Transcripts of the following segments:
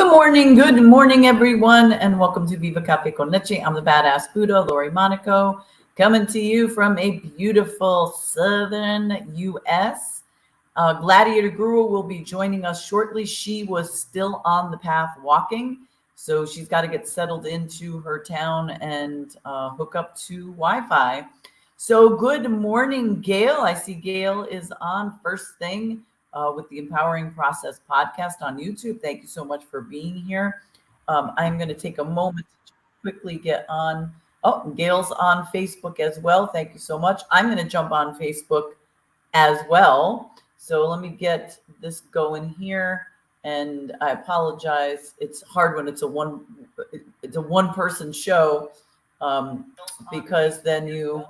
Good morning, everyone, and welcome to Viva Cafe con Leche. I'm the badass Buddha, Lori Monaco, coming to you from a beautiful southern U.S. Gladiator Guru will be joining us shortly. She was still on the path walking, so she's got to get settled into her town and hook up to Wi-Fi. So good morning, Gail. I see Gail is on first thing. With the Empowering Process podcast on YouTube. Thank you so much for being here. I'm going to take a moment to quickly get on. Oh, Gail's on Facebook as well. Thank you so much. I'm going to jump on Facebook as well. So let me get this going here. And I apologize. It's hard when it's a one person show because then you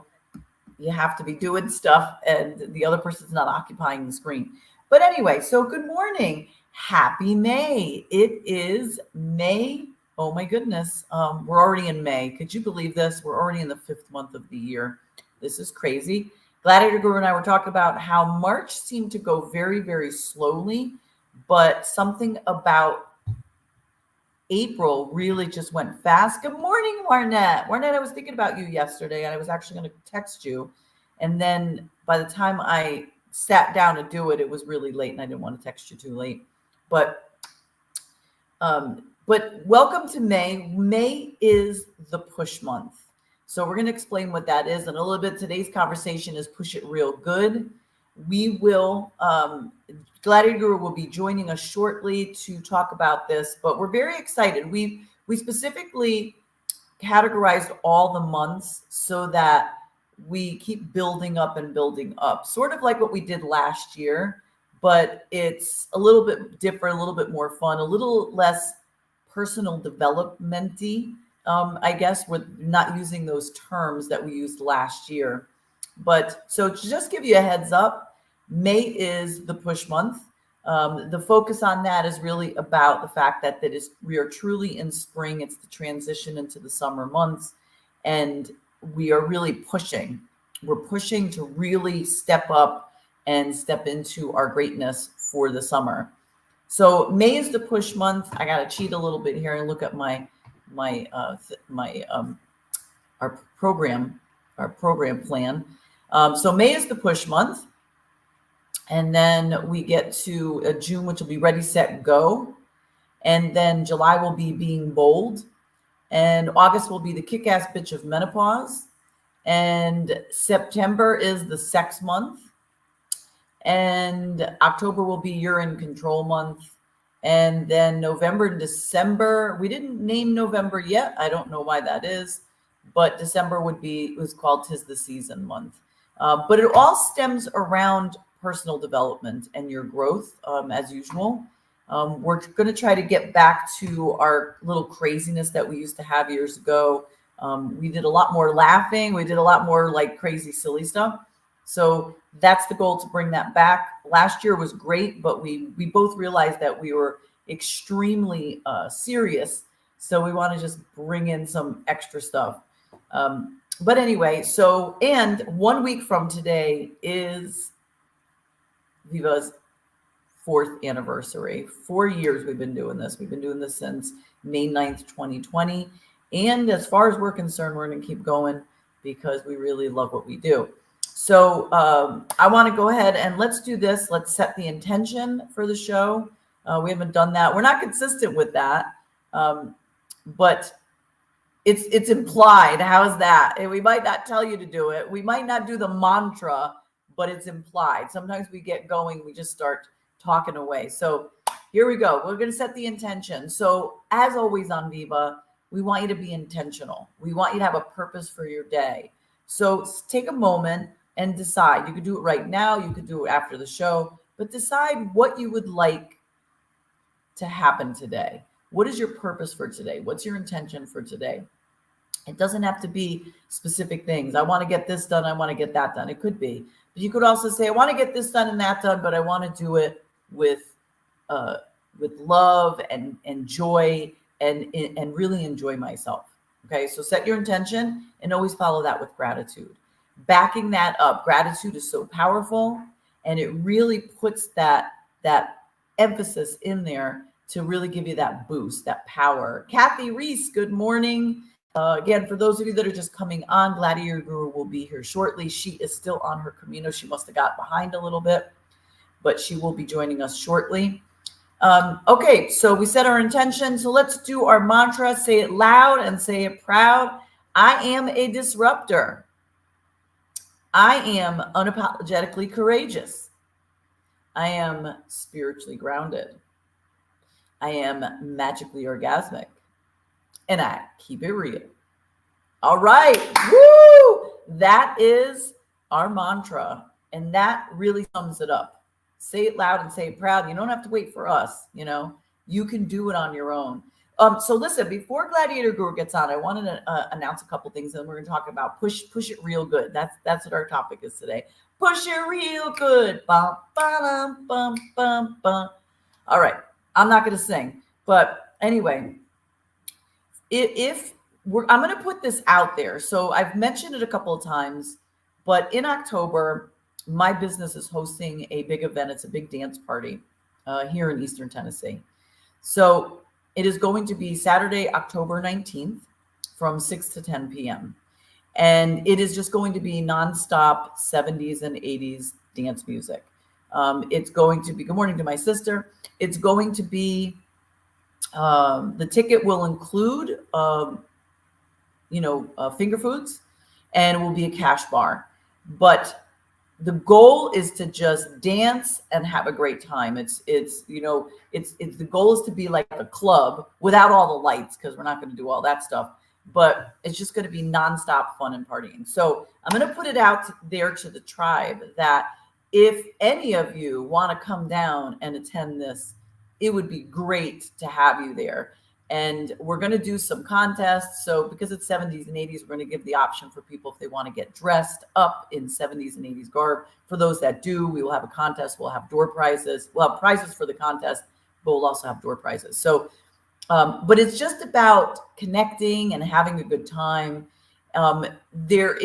have to be doing stuff and the other person's not occupying the screen. But anyway, so good morning. Happy May. It is May. Oh my goodness. We're already in May. Could you believe this? We're already in the 5th month of the year. This is crazy. Gladiator Guru and I were talking about how March seemed to go very, very slowly, but something about April really just went fast. Good morning, Warnett. Warnett, I was thinking about you yesterday and I was actually going to text you. And then by the time I sat down to do it, it was really late and I didn't want to text you too late. But welcome to May. May is the push month. So we're going to explain what that is. And a little bit, today's conversation is push it real good. We will, Gladiator Guru will be joining us shortly to talk about this, but we're very excited. We specifically categorized all the months so that we keep building up and building up, sort of like what we did last year, but it's a little bit different, a little bit more fun, a little less personal development-y, I guess, with not using those terms that we used last year. But so to just give you a heads up, May is the push month. The focus on that is really about the fact that we are truly in spring. It's the transition into the summer months, and we are really pushing. We're pushing to really step up and step into our greatness for the summer. So May is the push month. I got to cheat a little bit here and look at our program plan. So May is the push month. And then we get to June, which will be ready, set, go. And then July will be being bold. And August will be the kick-ass bitch of menopause. And September is the sex month. And October will be urine control month. And then November and December, we didn't name November yet. I don't know why that is. But December was called 'Tis the Season month. But it all stems around personal development and your growth, as usual. We're going to try to get back to our little craziness that we used to have years ago. We did a lot more laughing. We did a lot more like crazy, silly stuff. So that's the goal, to bring that back. Last year was great, but we both realized that we were extremely serious. So we want to just bring in some extra stuff. But anyway, and 1 week from today is Viva's 4th anniversary. 4 years we've been doing this. We've been doing this since May 9th, 2020. And as far as we're concerned, we're going to keep going because we really love what we do. So I want to go ahead and let's do this. Let's set the intention for the show. We haven't done that. We're not consistent with that. But it's implied. How's that? And we might not tell you to do it. We might not do the mantra, but it's implied. Sometimes we get going, we just start talking away. So here we go. We're going to set the intention. So as always on Viva, we want you to be intentional. We want you to have a purpose for your day. So take a moment and decide. You could do it right now. You could do it after the show, but decide what you would like to happen today. What is your purpose for today? What's your intention for today? It doesn't have to be specific things. I want to get this done. I want to get that done. It could be. But you could also say, I want to get this done and that done, but I want to do it with love and joy and really enjoy myself. Okay, so set your intention and always follow that with gratitude. Backing that up, gratitude is so powerful, and it really puts that emphasis in there to really give you that boost, that power. Kathy Reese, good morning. Again, for those of you that are just coming on, Gladiator Guru will be here shortly. She is still on her Camino. She must have got behind a little bit, but she will be joining us shortly. Okay, so we set our intention. So let's do our mantra. Say it loud and say it proud. I am a disruptor. I am unapologetically courageous. I am spiritually grounded. I am magically orgasmic. And I keep it real. All right. Woo! That is our mantra. And that really sums it up. Say it loud and say it proud. You don't have to wait for us. You can do it on your own. So listen, before Gladiator Guru gets on, I wanted to announce a couple things, and we're going to talk about push it real good. That's what our topic is today. Push it real good. Bum, ba-dum, bum, bum, bum. All right. I'm not going to sing, but anyway, I'm going to put this out there. So I've mentioned it a couple of times, but in October, my business is hosting a big event. It's a big dance party here in Eastern Tennessee. So it is going to be Saturday, October 19th from 6 to 10 p.m. And it is just going to be nonstop 70s and 80s dance music. It's going to be, good morning to my sister. It's going to be, the ticket will include, finger foods, and it will be a cash bar. But the goal is to just dance and have a great time. The goal is to be like a club without all the lights, because we're not going to do all that stuff. But it's just going to be nonstop fun and partying. So I'm going to put it out there to the tribe that if any of you want to come down and attend this, it would be great to have you there. And we're going to do some contests. So because it's 70s and 80s, we're going to give the option for people if they want to get dressed up in 70s and 80s garb. For those that do, we will have a contest. We'll have door prizes. We'll have prizes for the contest, but we'll also have door prizes. So, but it's just about connecting and having a good time. There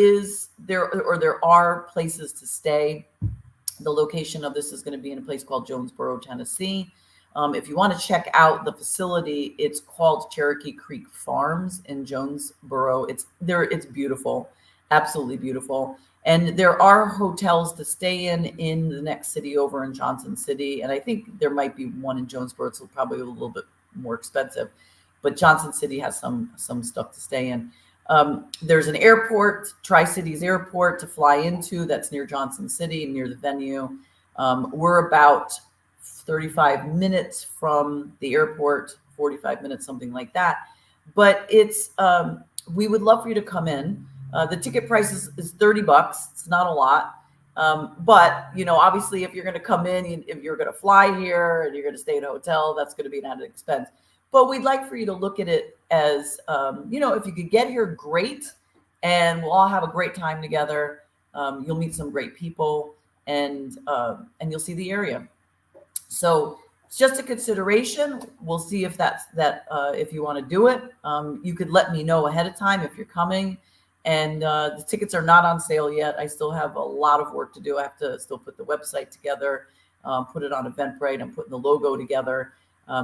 are places to stay. The location of this is going to be in a place called Jonesboro, Tennessee. If you want to check out the facility, it's called Cherokee Creek Farms in Jonesboro. It's beautiful, absolutely beautiful. And there are hotels to stay in the next city over in Johnson City. And I think there might be one in Jonesboro. It's probably a little bit more expensive, but Johnson City has some stuff to stay in. There's an airport, Tri-Cities Airport, to fly into. That's near Johnson City, near the venue. We're about 35 minutes from the airport, 45 minutes, something like that. But it's, we would love for you to come in. The ticket price is $30. It's not a lot. But, obviously if you're going to come in, if you're going to fly here and you're going to stay in a hotel, that's going to be an added expense. But we'd like for you to look at it as, if you could get here, great. And we'll all have a great time together. You'll meet some great people and you'll see the area. So it's just a consideration. We'll see if if you want to do it. You could let me know ahead of time if you're coming. And the tickets are not on sale yet. I still have a lot of work to do. I have to still put the website together, put it on Eventbrite. I'm putting the logo together.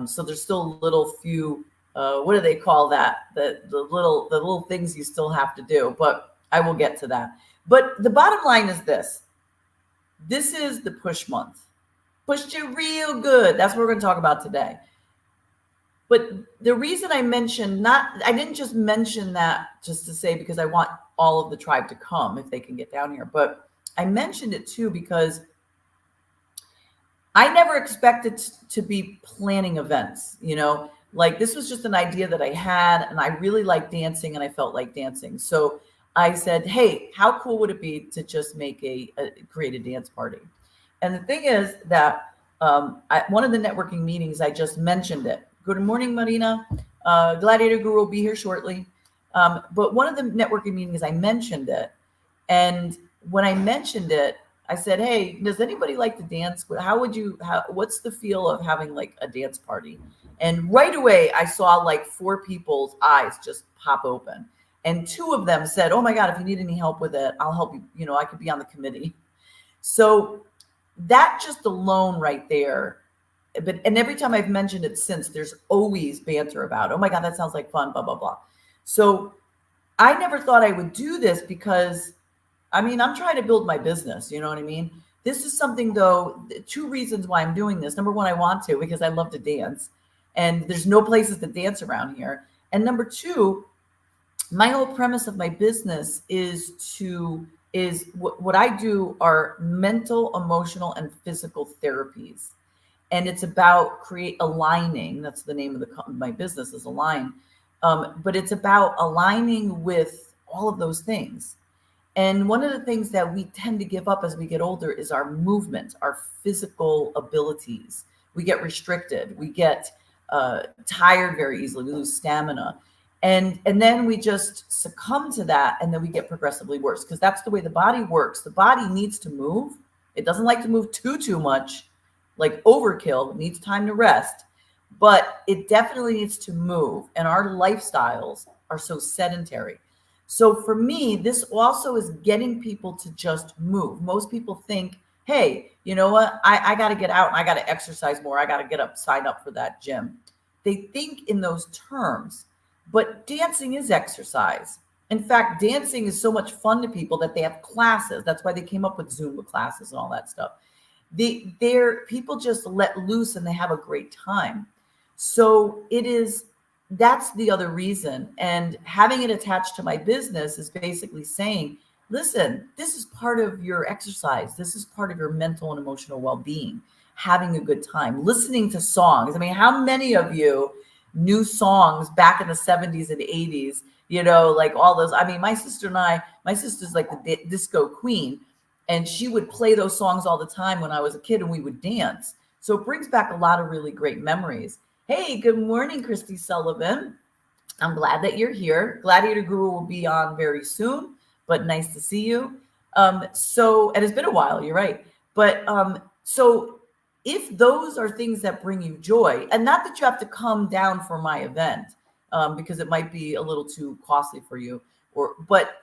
So there's still little few, what do they call that? The little things you still have to do, but I will get to that. But the bottom line is this. This is the push month. Pushed you real good. That's what we're going to talk about today. But the reason I didn't just mention that just to say because I want all of the tribe to come if they can get down here, but I mentioned it too because I never expected to be planning events, like this was just an idea that I had and I really like dancing and I felt like dancing. So I said, hey, how cool would it be to just make create a dance party? And the thing is that one of the networking meetings, I just mentioned it. Good morning, Marina. Gladiator Guru will be here shortly. But one of the networking meetings, I mentioned it. And when I mentioned it, I said, hey, does anybody like to dance? What's the feel of having like a dance party? And right away, I saw like 4 people's eyes just pop open. And 2 of them said, oh my God, if you need any help with it, I'll help you. I could be on the committee. So that just alone right there and every time I've mentioned it since, there's always banter about, oh my God, that sounds like fun, blah, blah, blah. So I never thought I would do this because, I mean, I'm trying to build my business. You know what I mean? This is something, though, 2 reasons why I'm doing this. Number one, I want to, because I love to dance, and there's no places to dance around here. And number 2, my whole premise of my business is what I do are mental, emotional, and physical therapies. And it's about aligning. That's the name of my business, is Align. But it's about aligning with all of those things. And one of the things that we tend to give up as we get older is our movement, our physical abilities. We get restricted. We get tired very easily. We lose stamina. And then we just succumb to that, and then we get progressively worse, because that's the way the body works. The body needs to move. It doesn't like to move too much, like overkill. It needs time to rest, but it definitely needs to move. And our lifestyles are so sedentary. So for me, this also is getting people to just move. Most people think, hey, you know what? I got to get out and I got to exercise more. I got to get up, sign up for that gym. They think in those terms. But dancing is exercise. In fact, dancing is so much fun to people that they have classes. That's why they came up with Zumba classes and all that stuff. People just let loose and they have a great time. So that's the other reason. And having it attached to my business is basically saying, listen, this is part of your exercise. This is part of your mental and emotional well-being, having a good time, listening to songs. I mean, how many of you new songs back in the 70s and 80s, like all those? I mean, my sister's like the disco queen, and she would play those songs all the time when I was a kid, and we would dance. So it brings back a lot of really great memories. Hey, good morning, Christy Sullivan. I'm glad that you're here. Gladiator Guru will be on very soon, but nice to see you. And it's been a while, you're right. But so if those are things that bring you joy, and not that you have to come down for my event, because it might be a little too costly for you, but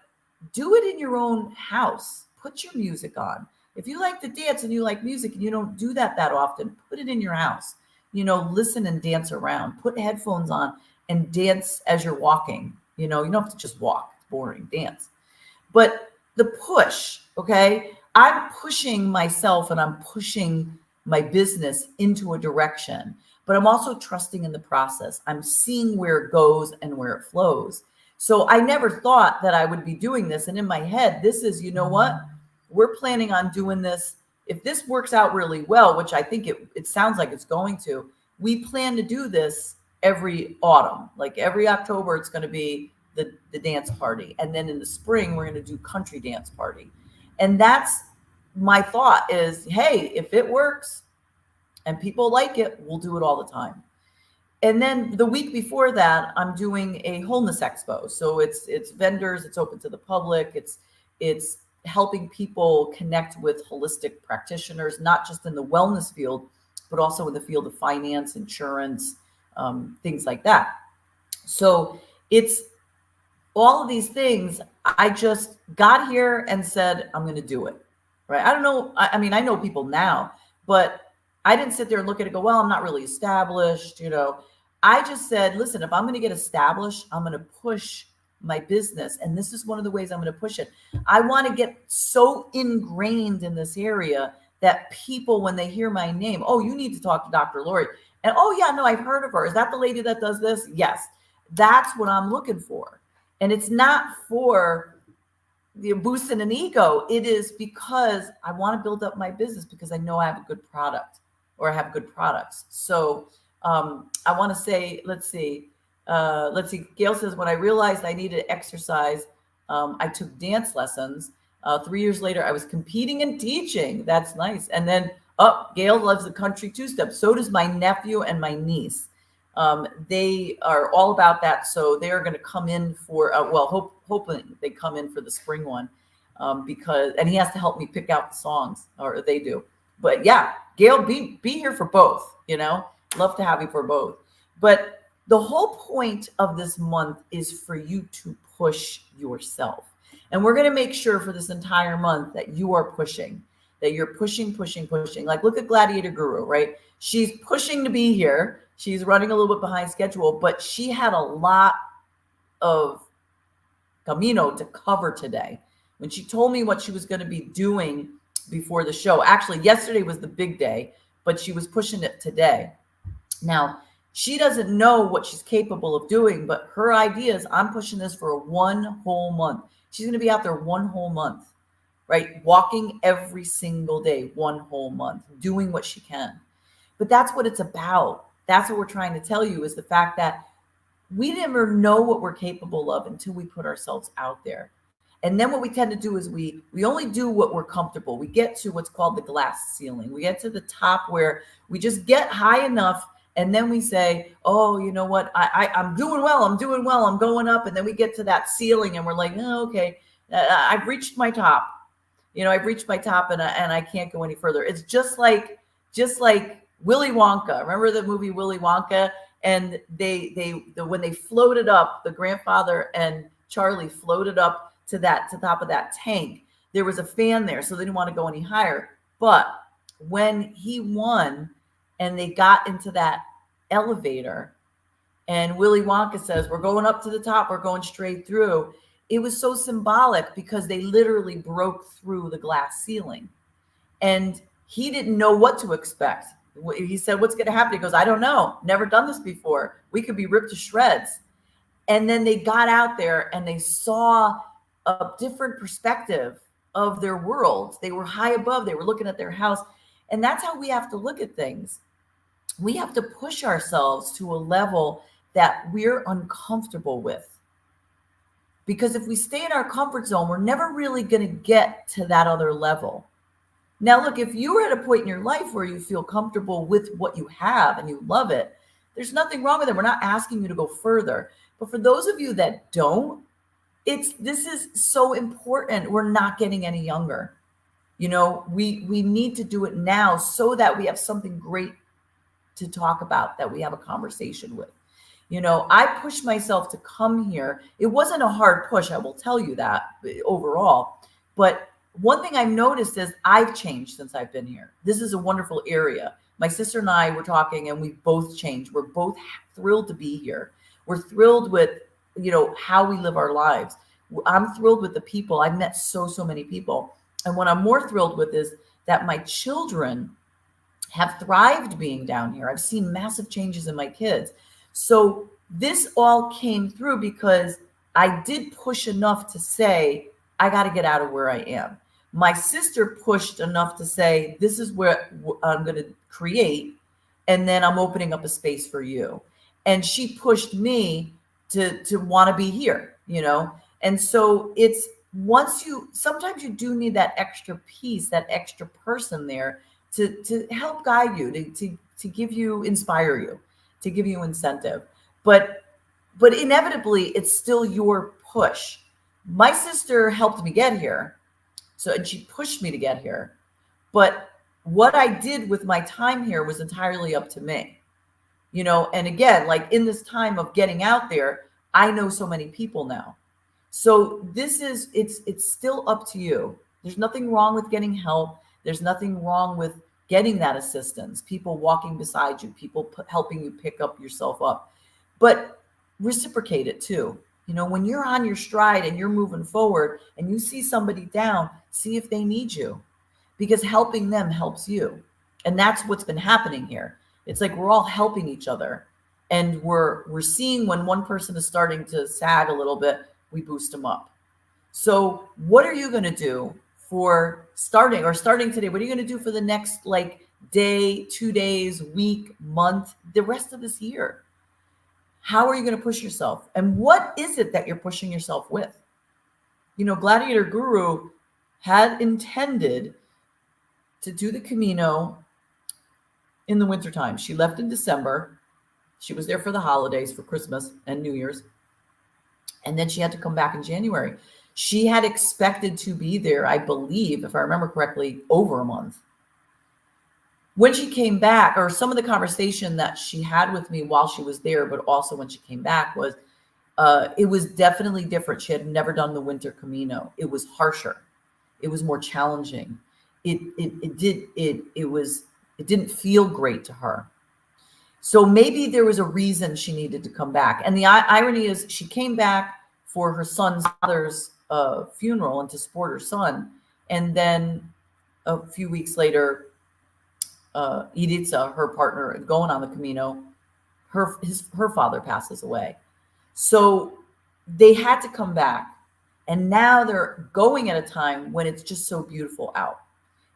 do it in your own house. Put your music on. If you like to dance and you like music and you don't do that often, put it in your house. Listen and dance around. Put headphones on and dance as you're walking. You don't have to just walk. It's boring. Dance. But the push, okay? I'm pushing myself and I'm pushing my business into a direction, but I'm also trusting in the process. I'm seeing where it goes and where it flows. So I never thought that I would be doing this. And in my head, this is, you know what? We're planning on doing this. If this works out really well, which I think it sounds like it's going to, we plan to do this every autumn. Like every October, it's going to be the dance party. And then in the spring, we're going to do country dance party. And that's my thought is, hey, if it works and people like it, we'll do it all the time. And then the week before that, I'm doing a wholeness expo. So it's vendors, it's open to the public. It's helping people connect with holistic practitioners, not just in the wellness field, but also in the field of finance, insurance, things like that. So it's all of these things. I just got here and said, I'm going to do it. Right. I don't know. I mean, I know people now, but I didn't sit there and look at it and go, well, I'm not really established. I just said, listen, if I'm going to get established, I'm going to push my business. And this is one of the ways I'm going to push it. I want to get so ingrained in this area that people, when they hear my name, oh, you need to talk to Dr. Lori. And, oh, yeah, no, I've heard of her. Is that the lady that does this? Yes. That's what I'm looking for. And it's not for the boosting an ego. It is because I want to build up my business because I know I have a good product or I have good products. So I want to say, let's see. Gail says, when I realized I needed exercise, I took dance lessons. 3 years later, I was competing and teaching. That's nice. And then Gail loves the country two-step. So does my nephew and my niece. They are all about that. So they are going to come in for, hoping they come in for the spring one, and he has to help me pick out the songs, or they do. But yeah, Gail, be here for both, love to have you for both. But the whole point of this month is for you to push yourself. And we're going to make sure for this entire month that you are pushing, that you're pushing. Like, look at Gladiator Guru, right? She's pushing to be here. She's running a little bit behind schedule, but she had a lot of camino to cover today. When she told me what she was going to be doing before the show, actually, yesterday was the big day, but she was pushing it today. Now, she doesn't know what she's capable of doing, but her idea is, I'm pushing this for 1 whole month. She's going to be out there 1 whole month, right? Walking every single day, 1 whole month, doing what she can. But that's what it's about. That's what we're trying to tell you, is the fact that we never know what we're capable of until we put ourselves out there. And then what we tend to do is we only do what we're comfortable. We get to what's called the glass ceiling. We get to the top where we just get high enough, and then we say, oh, you know what? I'm doing well. I'm going up. And then we get to that ceiling and we're like, oh, okay, I've reached my top. I've reached my top and I can't go any further. It's just like Willy Wonka. Remember the movie Willy Wonka? And when they floated up, the grandfather and Charlie floated up to the top of that tank. There was a fan there, so they didn't want to go any higher. But when he won and they got into that elevator, and Willy Wonka says, we're going up to the top, we're going straight through. It was so symbolic because they literally broke through the glass ceiling. And he didn't know what to expect. He said, what's going to happen? He goes, I don't know. Never done this before. We could be ripped to shreds. And then they got out there and they saw a different perspective of their world. They were high above. They were looking at their house. And that's how we have to look at things. We have to push ourselves to a level that we're uncomfortable with. Because if we stay in our comfort zone, we're never really going to get to that other level. Now, look, if you're at a point in your life where you feel comfortable with what you have and you love it, there's nothing wrong with it. We're not asking you to go further. But for those of you that don't, this is so important. We're not getting any younger. We need to do it now so that we have something great to talk about, that we have a conversation with. I pushed myself to come here. It wasn't a hard push, I will tell you that overall. But one thing I've noticed is I've changed since I've been here. This is a wonderful area. My sister and I were talking and we've both changed. We're both thrilled to be here. We're thrilled with, how we live our lives. I'm thrilled with the people. I've met so many people. And what I'm more thrilled with is that my children have thrived being down here. I've seen massive changes in my kids. So this all came through because I did push enough to say, I got to get out of where I am. My sister pushed enough to say, this is where I'm going to create, and then I'm opening up a space for you. And she pushed me to want to be here, And so it's sometimes you do need that extra piece, that extra person there to help guide you, to give you, inspire you, to give you incentive. But inevitably, it's still your push. My sister helped me get here. And she pushed me to get here. But what I did with my time here was entirely up to me. And again, like in this time of getting out there, I know so many people now. So it's still up to you. There's nothing wrong with getting help. There's nothing wrong with getting that assistance, people walking beside you, people helping you pick up yourself up. But reciprocate it too. When you're on your stride and you're moving forward and you see somebody down, see if they need you, because helping them helps you. And that's what's been happening here. It's like we're all helping each other, and we're seeing when one person is starting to sag a little bit, we boost them up. So what are you going to do for starting today? What are you going to do for the next day, 2 days, week, month, the rest of this year? How are you going to push yourself? And what is it that you're pushing yourself with? Gladiator Guru had intended to do the Camino in the wintertime. She left in December. She was there for the holidays, for Christmas and New Year's. And then she had to come back in January. She had expected to be there, I believe, if I remember correctly, over a month. When she came back, or some of the conversation that she had with me while she was there, but also when she came back, was it was definitely different. She had never done the winter Camino. It was harsher. It was more challenging. it didn't feel great to her. So maybe there was a reason she needed to come back. And the irony is she came back for her son's father's funeral and to support her son. And then a few weeks later, Iritza, her partner going on the Camino, her father passes away. So they had to come back. And now they're going at a time when it's just so beautiful out.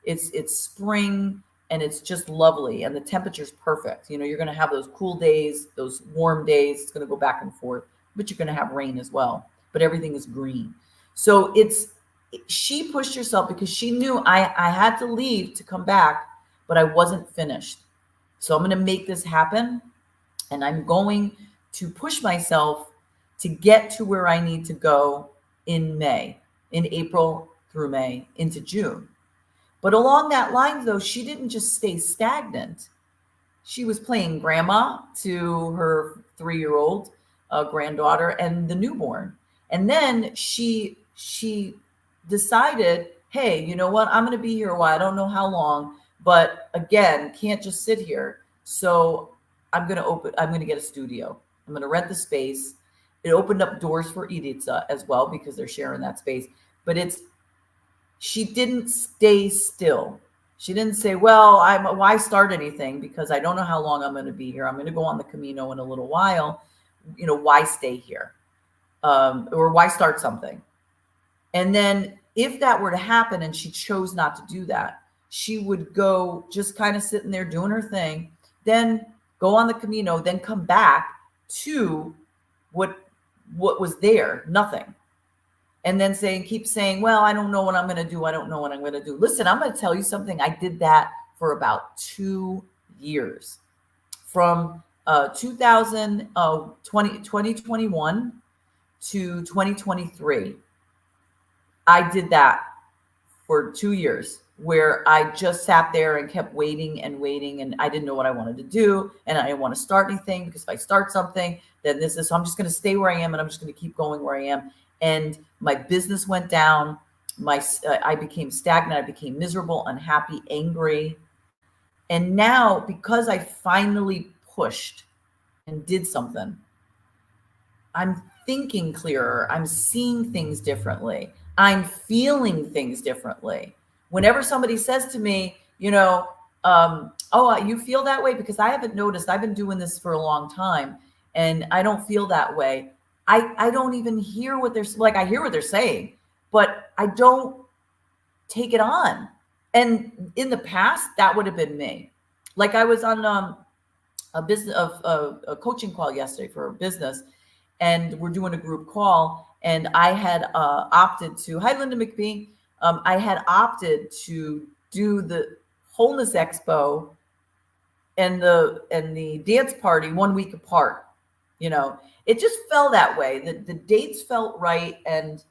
It's spring and it's just lovely and the temperature's perfect. You know, you're going to have those cool days, those warm days. It's going to go back and forth, but you're going to have rain as well. But everything is green. So she pushed herself because she knew I had to leave to come back, but I wasn't finished. So I'm going to make this happen. And I'm going to push myself to get to where I need to go in April through May into June. But along that line, though, she didn't just stay stagnant. She was playing grandma to her 3-year-old granddaughter and the newborn. And then she decided, hey, you know what? I'm going to be here a while. I don't know how long, but again, can't just sit here. So I'm going to get a studio. I'm going to rent the space. It opened up doors for Iritza as well because they're sharing that space. But she didn't stay still. She didn't say, well, why start anything? Because I don't know how long I'm going to be here. I'm going to go on the Camino in a little while. You know, why stay here? Or why start something? And then if that were to happen and she chose not to do that, she would go just kind of sitting there doing her thing, then go on the Camino, then come back to what was there, nothing. And then keep saying, well, I don't know what I'm going to do. I don't know what I'm going to do. Listen, I'm going to tell you something. I did that for about 2 years from 2021 to 2023. I did that for 2 years where I just sat there and kept waiting and waiting. And I didn't know what I wanted to do. And I didn't want to start anything because if I start something, then so I'm just going to stay where I am and I'm just going to keep going where I am. And my business went down. I became stagnant. I became miserable, unhappy, angry. And now, because I finally pushed and did something, I'm thinking clearer. I'm seeing things differently. I'm feeling things differently. Whenever somebody says to me, you know, oh, you feel that way? Because I haven't noticed. I've been doing this for a long time and I don't feel that way. I don't even hear what they're like. I hear what they're saying, but I don't take it on. And in the past, that would have been me. Like I was on a coaching call yesterday for a business, and we're doing a group call. And I had opted to. Hi, Linda McBee. I had opted to do the Wholeness Expo and the dance party 1 week apart. You know, it just fell that way. The dates felt right. And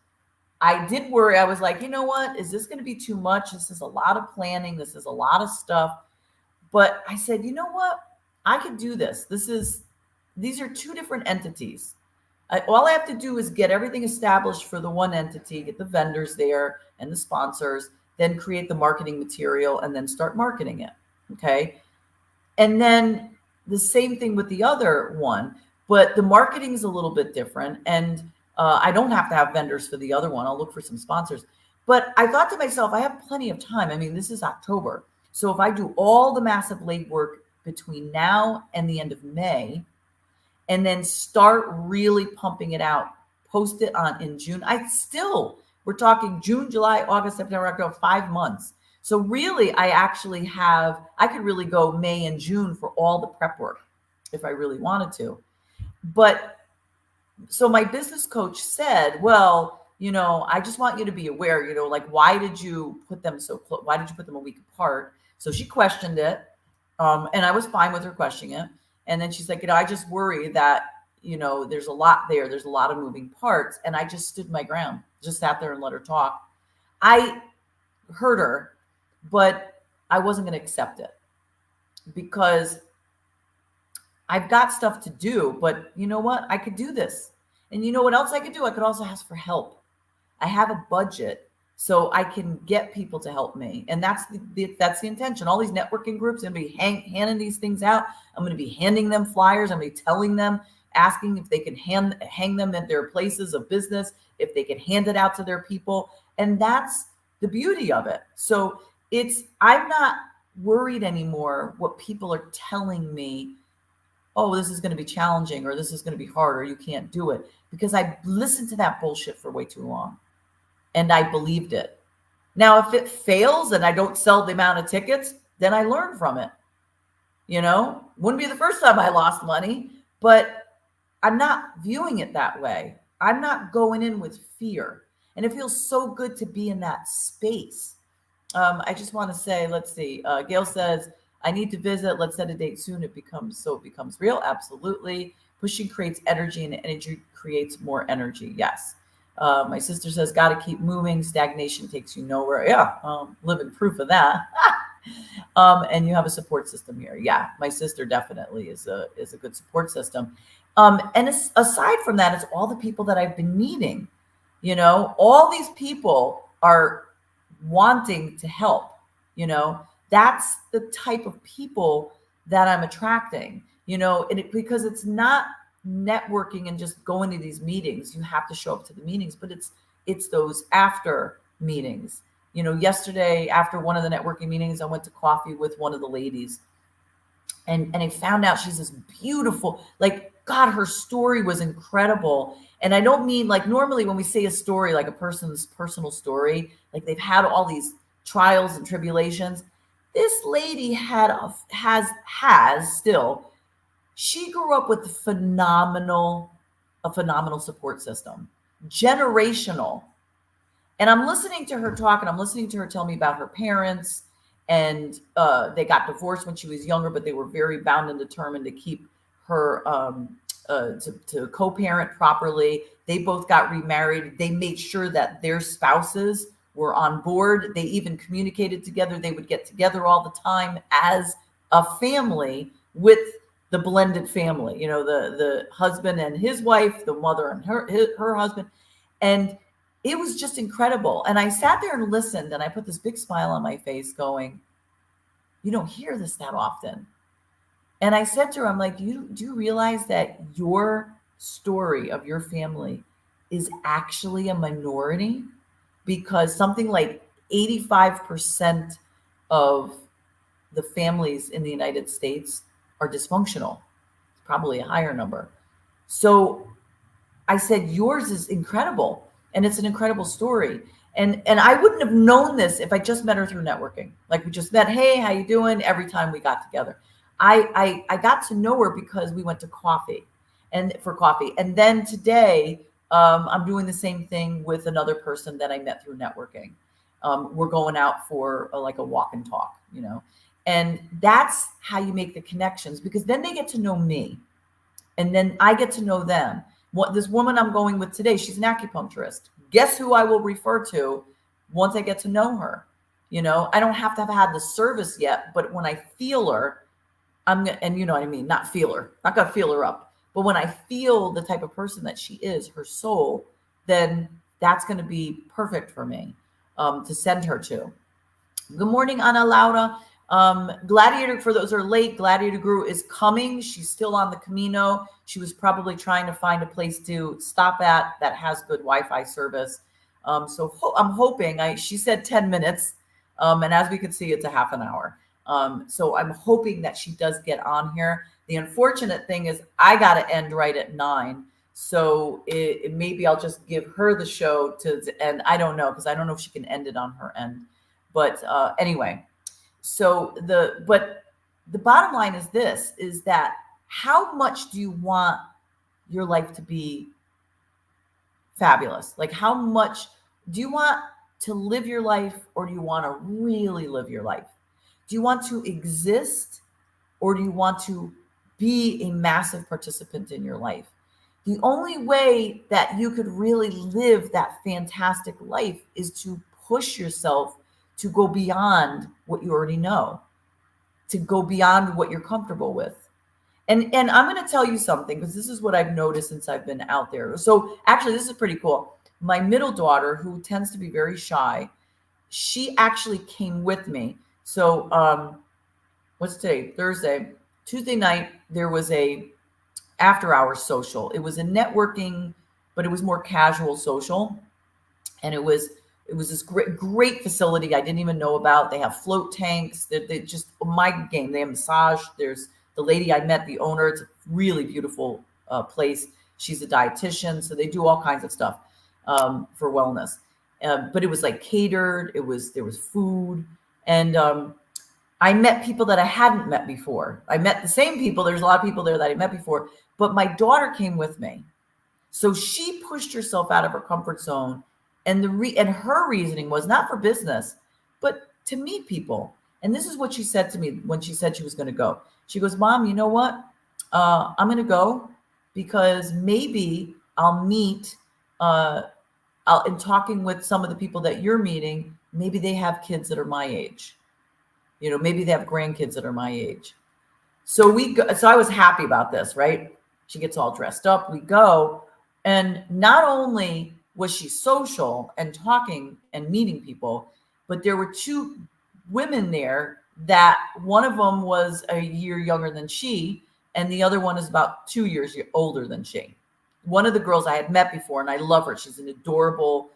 I did worry. I was like, you know what? Is this going to be too much? This is a lot of planning. This is a lot of stuff. But I said, you know what? I could do this. These are two different entities. All I have to do is get everything established for the one entity, get the vendors there and the sponsors, then create the marketing material and then start marketing it. Okay. And then the same thing with the other one. But the marketing is a little bit different. And I don't have to have vendors for the other one. I'll look for some sponsors. But I thought to myself, I have plenty of time. I mean, this is October. So if I do all the massive legwork between now and the end of May, and then start really pumping it out, post it in June, we're talking June, July, August, September, October, 5 months. So really, I could really go May and June for all the prep work if I really wanted to. But so my business coach said, well, you know, I just want you to be aware, you know, like, why did you put them so close? Why did you put them a week apart? So she questioned it. And I was fine with her questioning it. And then she's like, you know, I just worry that, you know, there's a lot there. There's a lot of moving parts. And I just stood my ground, just sat there and let her talk. I heard her, but I wasn't going to accept it because I've got stuff to do, but you know what? I could do this. And you know what else I could do? I could also ask for help. I have a budget so I can get people to help me. And that's the intention. All these networking groups, I'm going to be handing these things out. I'm going to be handing them flyers. I'm going to be telling them, asking if they can hang them at their places of business, if they can hand it out to their people. And that's the beauty of it. So I'm not worried anymore what people are telling me. Oh, this is going to be challenging, or this is going to be hard, or you can't do it, because I listened to that bullshit for way too long. And I believed it. Now, if it fails and I don't sell the amount of tickets, then I learn from it. Wouldn't be the first time I lost money, but I'm not viewing it that way. I'm not going in with fear. And it feels so good to be in that space. I just want to say, let's see. Gail says, I need to visit. Let's set a date soon. It becomes real. Absolutely. Pushing creates energy, and energy creates more energy. Yes. My sister says, got to keep moving. Stagnation takes you nowhere. Yeah, living proof of that. And you have a support system here. Yeah, my sister definitely is a good support system. And aside from that, it's all the people that I've been meeting. All these people are wanting to help. That's the type of people that I'm attracting. Because it's not networking and just going to these meetings. You have to show up to the meetings, but it's those after meetings. Yesterday after one of the networking meetings, I went to coffee with one of the ladies, and I found out she's this beautiful, God, her story was incredible. And I don't mean normally when we say a story, like a person's personal story, they've had all these trials and tribulations. This lady has still. She grew up with a phenomenal support system, generational. And I'm listening to her talk, and I'm listening to her tell me about her parents, and they got divorced when she was younger, but they were very bound and determined to keep her to co-parent properly. They both got remarried. They made sure that their spouses were on board. They even communicated together. They would get together all the time as a family with the blended family, the husband and his wife, the mother and her husband. And it was just incredible. And I sat there and listened, and I put this big smile on my face going, you don't hear this that often. And I said to her, I'm like, do you realize that your story of your family is actually a minority? Because something like 85% of the families in the United States are dysfunctional. It's probably a higher number. So I said, yours is incredible. And it's an incredible story. And I wouldn't have known this if I just met her through networking. We just met, hey, how you doing? Every time we got together. I got to know her because we went to coffee. And then today, I'm doing the same thing with another person that I met through networking. We're going out for a walk and talk, and that's how you make the connections, because then they get to know me, and then I get to know them. This woman I'm going with today, she's an acupuncturist. Guess who I will refer to once I get to know her? I don't have to have had the service yet, but when I feel her, I'm gonna, and you know what I mean, not gonna feel her up. But when I feel the type of person that she is, her soul, then that's going to be perfect for me to send her to. Good morning, Ana Laura. Gladiator, for those who are late, Gladiator Guru is coming. She's still on the Camino. She was probably trying to find a place to stop at that has good Wi-Fi service. So I'm hoping, she said 10 minutes. And as we can see, it's a half an hour. So I'm hoping that she does get on here. The unfortunate thing is I got to end right at 9. So maybe I'll just give her the show to end. I don't know, because I don't know if she can end it on her end. But anyway, so the bottom line is this, is that how much do you want your life to be fabulous? How much do you want to live your life, or do you want to really live your life? Do you want to exist, or do you want to be a massive participant in your life? The only way that you could really live that fantastic life is to push yourself to go beyond what you already know, to go beyond what you're comfortable with. And I'm going to tell you something, because this is what I've noticed since I've been out there. So actually, this is pretty cool. My middle daughter, who tends to be very shy, she actually came with me. So what's today? Thursday. Tuesday night, there was a after hours social. It was a networking, but it was more casual social. And it was this great facility I didn't even know about. They have float tanks. They just my game. They have massage. There's the lady I met, the owner. It's a really beautiful place. She's a dietitian, so they do all kinds of stuff for wellness. But it was like catered. There was food, and I met people that I hadn't met before. I met the same people. There's a lot of people there that I met before, but my daughter came with me. So she pushed herself out of her comfort zone. And her reasoning was not for business, but to meet people. And this is what she said to me when she said she was going to go. She goes, Mom, you know what? I'm going to go because maybe I'll meet, in talking with some of the people that you're meeting, maybe they have kids that are my age. Maybe they have grandkids that are my age. So I was happy about this, right? She gets all dressed up. We go. And not only was she social and talking and meeting people, but there were two women there that one of them was a year younger than she, and the other one is about 2 years older than she. One of the girls I had met before, and I love her. She's an adorable,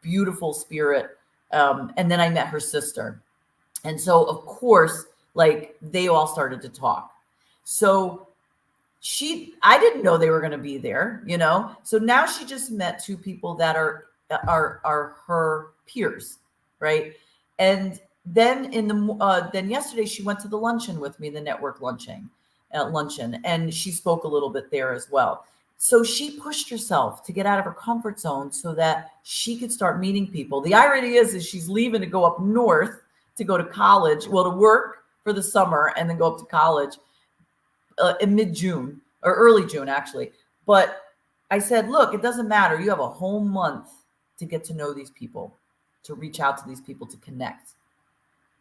beautiful spirit. And then I met her sister. And so, of course, like they all started to talk. So I didn't know they were going to be there, So now she just met two people that are her peers, right? And then then yesterday she went to the luncheon with me, the network luncheon, and she spoke a little bit there as well. So she pushed herself to get out of her comfort zone so that she could start meeting people. The irony is she's leaving to go up north to go to college, to work for the summer and then go up to college. In mid-June or early June, actually. But I said, look, it doesn't matter. You have a whole month to get to know these people, to reach out to these people, to connect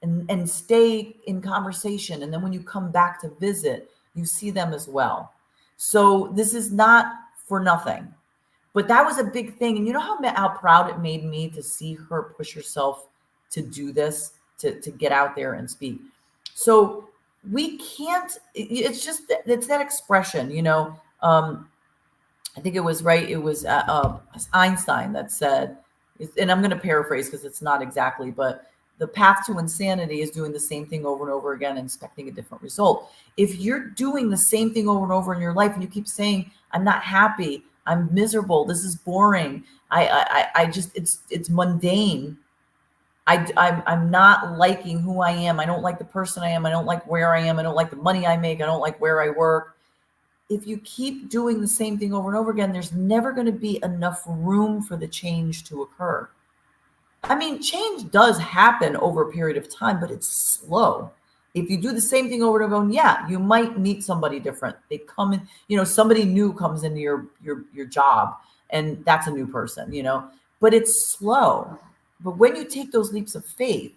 and stay in conversation. And then when you come back to visit, you see them as well. So this is not for nothing, but that was a big thing. And you know how proud it made me to see her push herself to do this, to get out there and speak. So we can't, it's that expression, I think it was right. It was Einstein that said, and I'm going to paraphrase because it's not exactly, but the path to insanity is doing the same thing over and over again and expecting a different result. If you're doing the same thing over and over in your life and you keep saying, I'm not happy, I'm miserable, this is boring, I just, it's mundane. I'm not liking who I am. I don't like the person I am. I don't like where I am. I don't like the money I make. I don't like where I work. If you keep doing the same thing over and over again, there's never going to be enough room for the change to occur. I mean, change does happen over a period of time, but it's slow. If you do the same thing over and over, yeah, you might meet somebody different. They come in, somebody new comes into your job, and that's a new person, but it's slow. But when you take those leaps of faith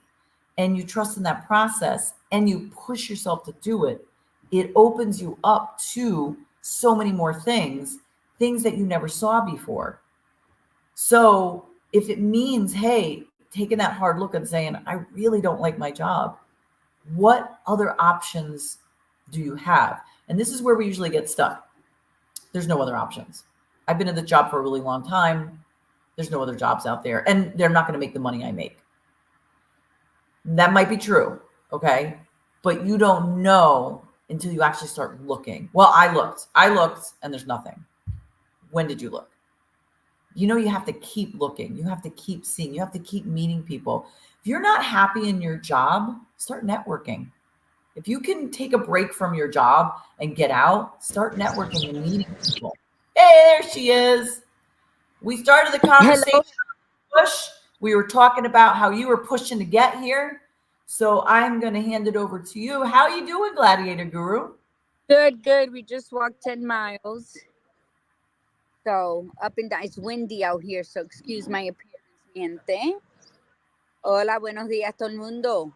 and you trust in that process and you push yourself to do it, it opens you up to so many more things that you never saw before. So if it means, hey, taking that hard look and saying, I really don't like my job, what other options do you have? And this is where we usually get stuck. There's no other options. I've been in the job for a really long time. There's no other jobs out there, and they're not going to make the money I make. That might be true, okay? But you don't know until you actually start looking. Well, I looked, and there's nothing. When did you look? You have to keep looking. You have to keep seeing. You have to keep meeting people. If you're not happy in your job, start networking. If you can take a break from your job and get out, start networking and meeting people. Hey, there she is. We started the conversation on push. We were talking about how you were pushing to get here. So I'm going to hand it over to you. How are you doing, Gladiator Guru? Good. We just walked 10 miles. So up and down. It's windy out here, so excuse my appearance, gente. Hola, buenos días, todo el mundo.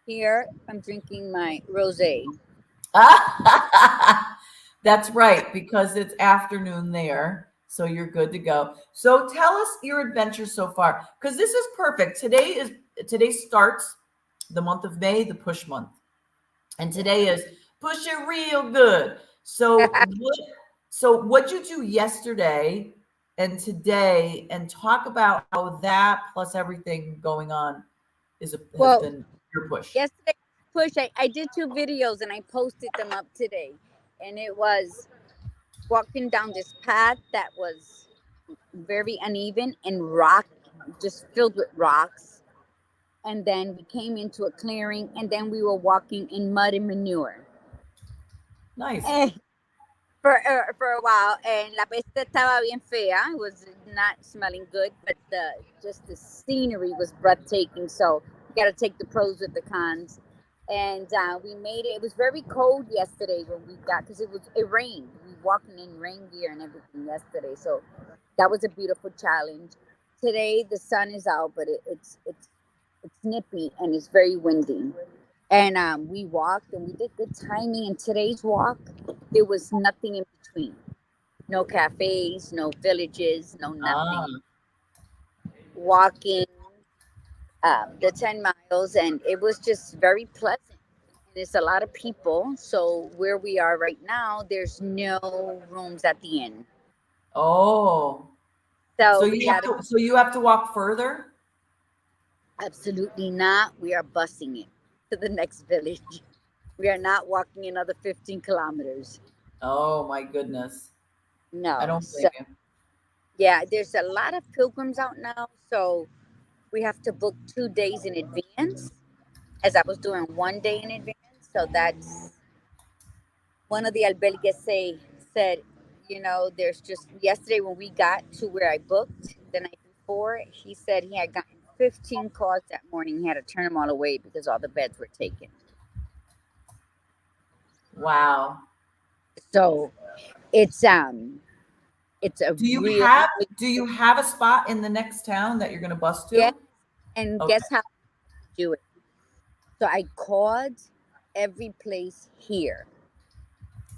Here, I'm drinking my rosé. That's right, because it's afternoon there. So you're good to go. So tell us your adventure so far, because this is perfect. Today starts the month of May, the push month. And today is push it real good. So what'd you do yesterday and today, and talk about how that plus everything going on has Well, been your push. yesterday push, I did 2 videos and I posted them up today. And it was walking down this path that was very uneven and rock, just filled with rocks. And then we came into a clearing, and then we were walking in mud and manure. Nice. Eh, for a while, and la peste estaba bien fea. It was not smelling good, but the scenery was breathtaking. So you got to take the pros with the cons. And we made it. It was very cold yesterday when we got, because it rained. We walking in rain gear and everything yesterday, so that was a beautiful challenge. Today the sun is out, but it's nippy and it's very windy. And we walked and we did good timing. And today's walk, there was nothing in between. No cafes, no villages, no Ah, nothing. Walking the 10 miles, and it was just very pleasant. And there's a lot of people. So where we are right now, there's no rooms at the inn. oh. So we got to, So you have to walk further? absolutely not. We are busing it to the next village. We are not walking another 15 kilometers. Oh my goodness. I No. don't So blame you. yeah, there's a lot of pilgrims out now. So we have to book 2 days in advance, as I was doing 1 day in advance. So that's one of the albergues said, there's just yesterday when we got to where I booked the night before, he said he had gotten 15 calls that morning. He had to turn them all away because all the beds were taken. Wow. So it's a Do you real have do you have a spot in the next town that you're going to bus yes. to? And Okay. guess how I do it? So I called every place here.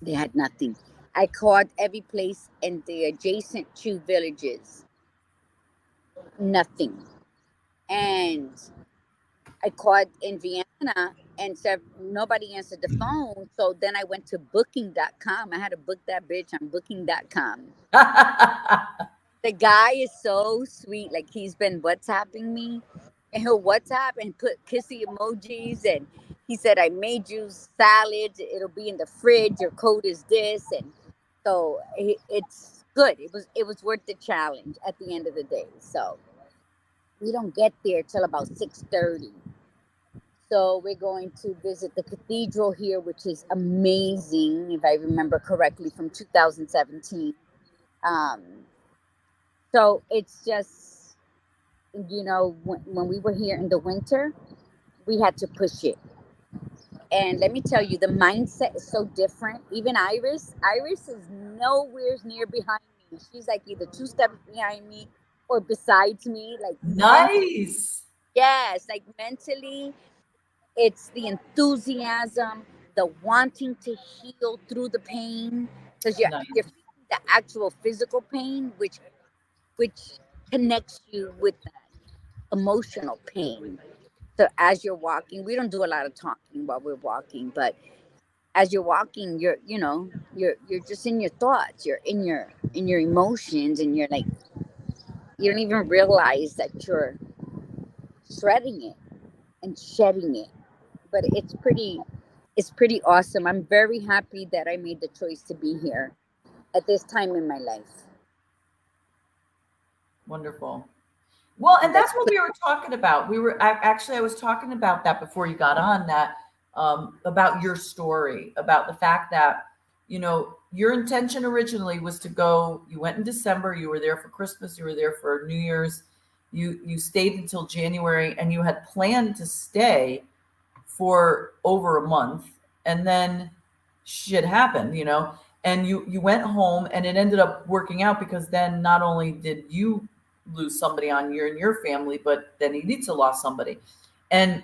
They had nothing. I called every place in the adjacent 2 villages. Nothing. And I called in Vienna and said nobody answered the phone. So then I went to booking.com. I had to book that bitch on booking.com. The guy is so sweet. Like, he's been WhatsApping me, and he'll WhatsApp and put kissy emojis. And he said, I made you salad. It'll be in the fridge. Your code is this. And so it's good. It was worth the challenge at the end of the day. So we don't get there till about 6:30. So we're going to visit the cathedral here, which is amazing, if I remember correctly, from 2017. Um, so it's just, when we were here in the winter, we had to push it. And let me tell you, the mindset is so different. Even Iris is nowhere near behind me. She's like either 2 steps behind me or besides me. Like Nice. yes, like mentally, it's the enthusiasm, the wanting to heal through the pain, because you're Nice. feeling the actual physical pain, which connects you with that emotional pain. So as you're walking, we don't do a lot of talking while we're walking, but as you're walking, you're just in your thoughts, you're in your emotions, and you're like, you don't even realize that you're shredding it and shedding it. But it's pretty awesome. I'm very happy that I made the choice to be here at this time in my life. Wonderful. Well, and And that's that's what we were talking about. I was talking about that before you got on, that about your story, about the fact that, your intention originally was to go. You went in December, you were there for Christmas, you were there for New Year's, you stayed until January, and you had planned to stay for over a month, and then shit happened, and you went home, and it ended up working out, because then not only did you lose somebody on your and your family, but then Elitza lost somebody. And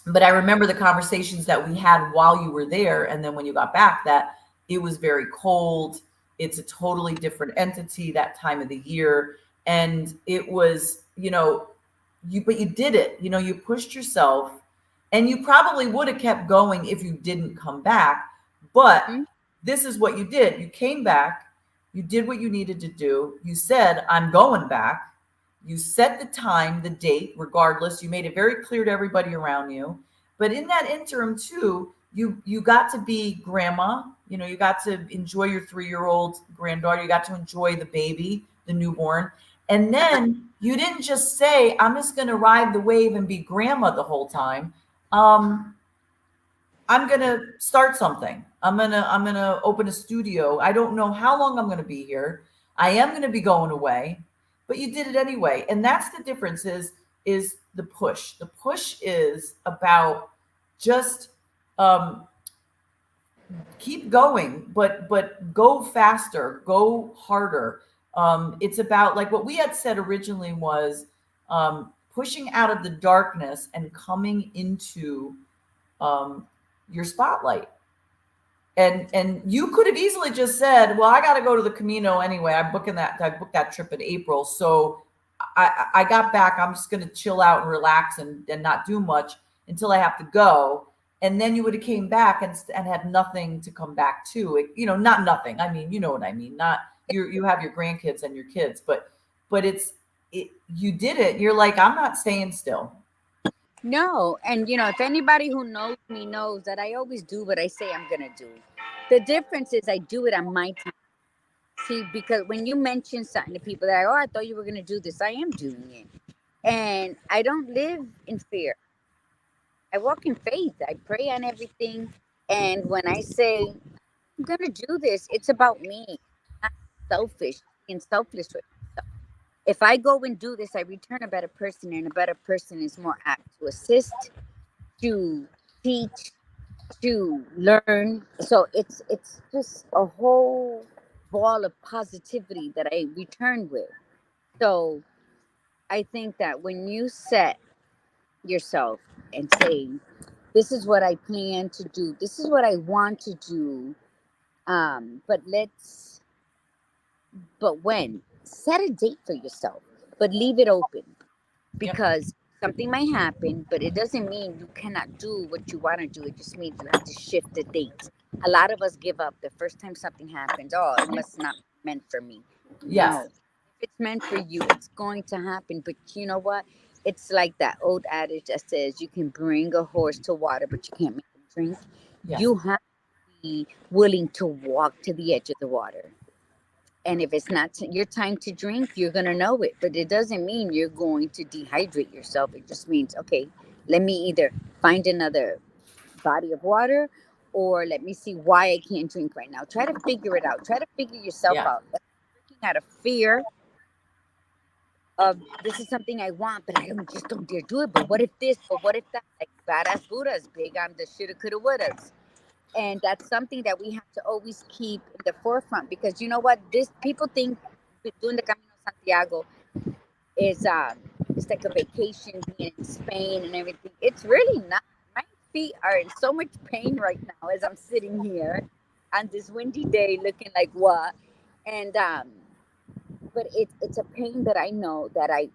but I remember the conversations that we had while you were there, and then when you got back, that it was very cold. It's a totally different entity that time of the year. And it was, but you did it, you pushed yourself, and you probably would have kept going if you didn't come back. But this is what you did. You came back, you did what you needed to do. You said, I'm going back. You set the time, the date, regardless. You made it very clear to everybody around you. But in that interim too, you got to be grandma. You got to enjoy your 3-year-old granddaughter. You got to enjoy the baby, the newborn. And then you didn't just say, I'm just going to ride the wave and be grandma the whole time. I'm going to start something. I'm going to open a studio. I don't know how long I'm going to be here. I am going to be going away, but you did it anyway. And that's the difference is the push. The push is about just keep going, but go faster, go harder. It's about, like what we had said originally was pushing out of the darkness and coming into your spotlight. And you could have easily just said, well, I got to go to the Camino anyway. I booked that trip in April. So I got back. I'm just going to chill out and relax and not do much until I have to go. And then you would have came back and had nothing to come back to. Not nothing. I mean, you know what I mean? Not you have your grandkids and your kids, but you did it. You're like, I'm not staying still. No. And, if anybody who knows me knows that I always do what I say I'm going to do. The difference is I do it on my time. See, because when you mention something to people that, I thought you were going to do this, I am doing it. And I don't live in fear. I walk in faith. I pray on everything. And when I say I'm going to do this, it's about me. I'm not selfish and selfless with myself. If I go and do this, I return a better person, and a better person is more apt to assist, to teach, to learn. So it's just a whole ball of positivity that I return with. So I think that when you set yourself and say, this is what I plan to do, this is what I want to do, but when, set a date for yourself, but leave it open, because something might happen, but it doesn't mean you cannot do what you want to do. It just means you have to shift the date. A lot of us give up the first time something happens. Oh, it must not be meant for me. Yes. No, if it's meant for you, it's going to happen. But you know what? It's like that old adage that says you can bring a horse to water, but you can't make him drink. Yes. You have to be willing to walk to the edge of the water. And if it's not your time to drink, you're going to know it. But it doesn't mean you're going to dehydrate yourself. It just means, okay, let me either find another body of water, or let me see why I can't drink right now. Try to figure it out. Try to figure yourself out. Looking at a fear of, this is something I want, but I just don't dare do it. But what if this? But what if that? Like badass Buddhas, big on the shoulda, coulda, wouldas. And that's something that we have to always keep in the forefront, because you know what, this people think doing the Camino Santiago is it's like a vacation, being in Spain and everything. It's really not. My feet are in so much pain right now as I'm sitting here on this windy day looking like what. And but it's a pain that I know that I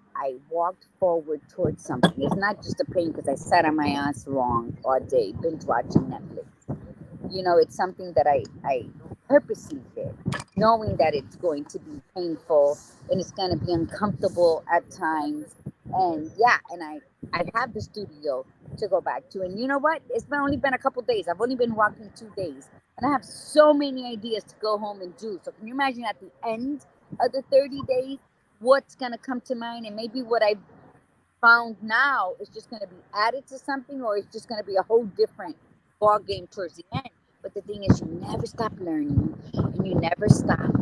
walked forward towards something. It's not just a pain because I sat on my ass wrong all day binge watching Netflix. It's something that I purposely did, knowing that it's going to be painful and it's going to be uncomfortable at times. And I have the studio to go back to. And you know what? It's only been a couple days. I've only been walking 2 days. And I have so many ideas to go home and do. So can you imagine at the end of the 30 days, what's going to come to mind? And maybe what I found now is just going to be added to something, or it's just going to be a whole different ball game towards the end. But the thing is, you never stop learning, and you never stop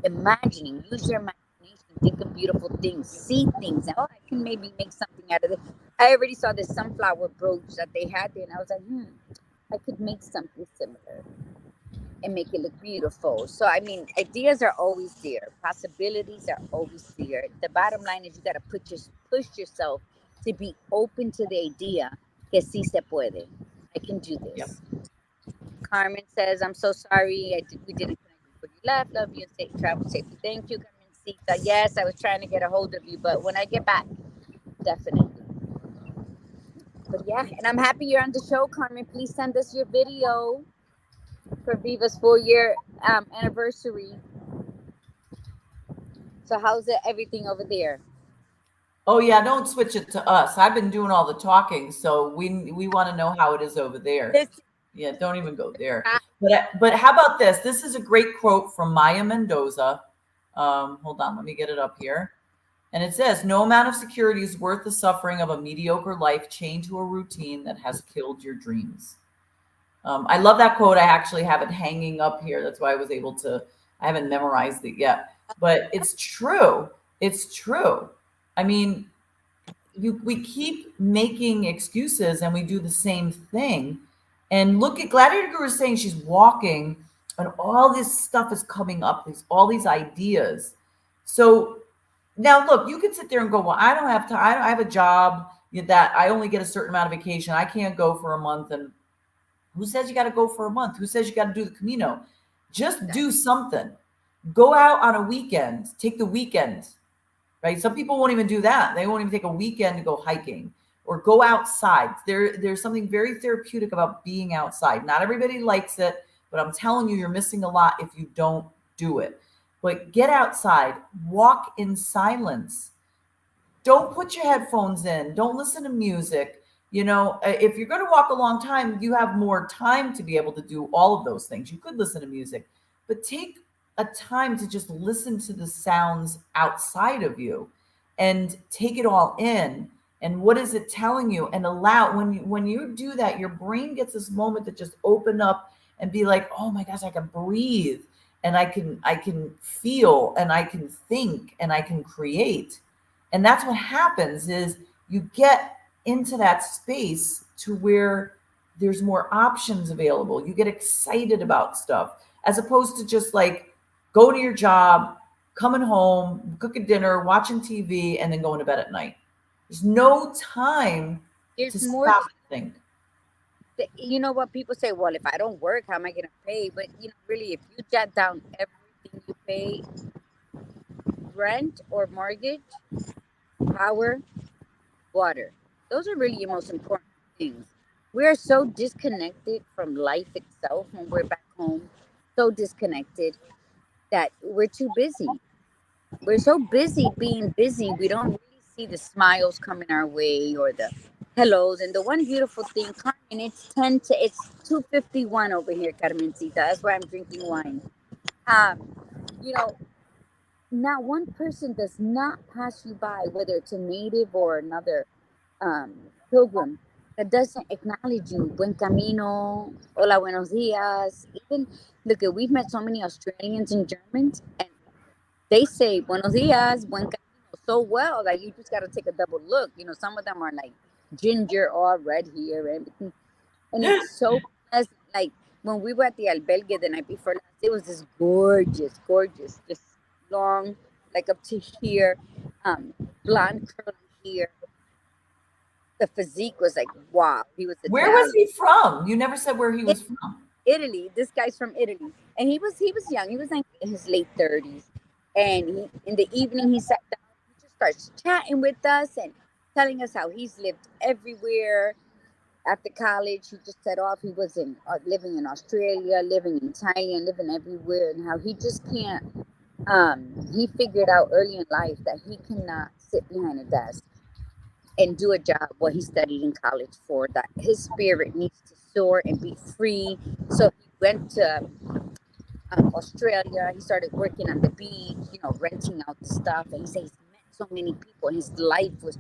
imagining. Use your imagination, think of beautiful things, see things, and I can maybe make something out of it. I already saw this sunflower brooch that they had there, and I was like, I could make something similar and make it look beautiful. So I mean, ideas are always there, possibilities are always there. The bottom line is you got to push yourself to be open to the idea que sí se puede. I can do this. Yep. Carmen says, I'm so sorry. We didn't connect. What do left. Love you and safe travel safety. Thank you, Carmencita. Yes, I was trying to get a hold of you, but when I get back, definitely. But yeah, and I'm happy you're on the show, Carmen. Please send us your video for Viva's 4-year anniversary. So how's it everything over there? Oh yeah, don't switch it to us. I've been doing all the talking, so we want to know how it is over there. Yeah, don't even go there. But how about this? This is a great quote from Maya Mendoza. Hold on, let me get it up here. And it says, "No amount of security is worth the suffering of a mediocre life chained to a routine that has killed your dreams." I love that quote. I actually have it hanging up here. That's why I was able to. I haven't memorized it yet, but it's true. It's true. I mean, we keep making excuses and we do the same thing. And look at Gladiator Guru is saying she's walking and all this stuff is coming up, all these ideas. So now look, you can sit there and go, well, I don't have time. I have a job that I only get a certain amount of vacation. I can't go for a month. And who says you got to go for a month? Who says you got to do the Camino? Just do something. Go out on a weekend. Take the weekend. Right? Some people won't even do that. They won't even take a weekend to go hiking or go outside. There's something very therapeutic about being outside. Not everybody likes it, but I'm telling you, you're missing a lot if you don't do it. But get outside, walk in silence. Don't put your headphones in. Don't listen to music. You know, if you're going to walk a long time, you have more time to be able to do all of those things. You could listen to music, but take a time to just listen to the sounds outside of you and take it all in. And what is it telling you? And allow, when you do that, your brain gets this moment to just open up and be like, oh my gosh, I can breathe and I can feel and I can think and I can create. And that's what happens is you get into that space to where there's more options available. You get excited about stuff as opposed to just like go to your job, coming home, cooking dinner, watching TV, and then going to bed at night. There's no time to stop and think. You know what people say, well, if I don't work, how am I going to pay? But, you know, really, if you jot down everything you pay, rent or mortgage, power, water, those are really your most important things. We are so disconnected from life itself when we're back home, so disconnected that we're too busy. We're so busy being busy, we don't really see the smiles coming our way or the hellos. And the one beautiful thing, Carmen, it's 2:51 over here, Carmencita. That's why I'm drinking wine. You know, not one person does not pass you by, whether it's a native or another pilgrim, that doesn't acknowledge you. Buen camino, hola, buenos dias. Even look at, we've met so many Australians and Germans, and they say buenos dias, buen camino so well that you just got to take a double look. You know, some of them are like ginger or red here and everything, and it's so pleasant. Like when we were at the albergue the night before last, it was this gorgeous, just long, like up to here, blonde curly hair. The physique was like, wow. He was Italian. Where was he from? You never said where he was from. Italy. This guy's from Italy, and he was young. He was like in his late 30s, and in the evening he sat down. He just starts chatting with us and telling us how he's lived everywhere. After college, he just set off. He was living in Australia, living in Thailand, living everywhere, and how he just can't. He figured out early in life that he cannot sit behind a desk and do a job what he studied in college for, that his spirit needs to soar and be free. So he went to Australia. He started working on the beach, you know, renting out the stuff. And he said he's met so many people. His life was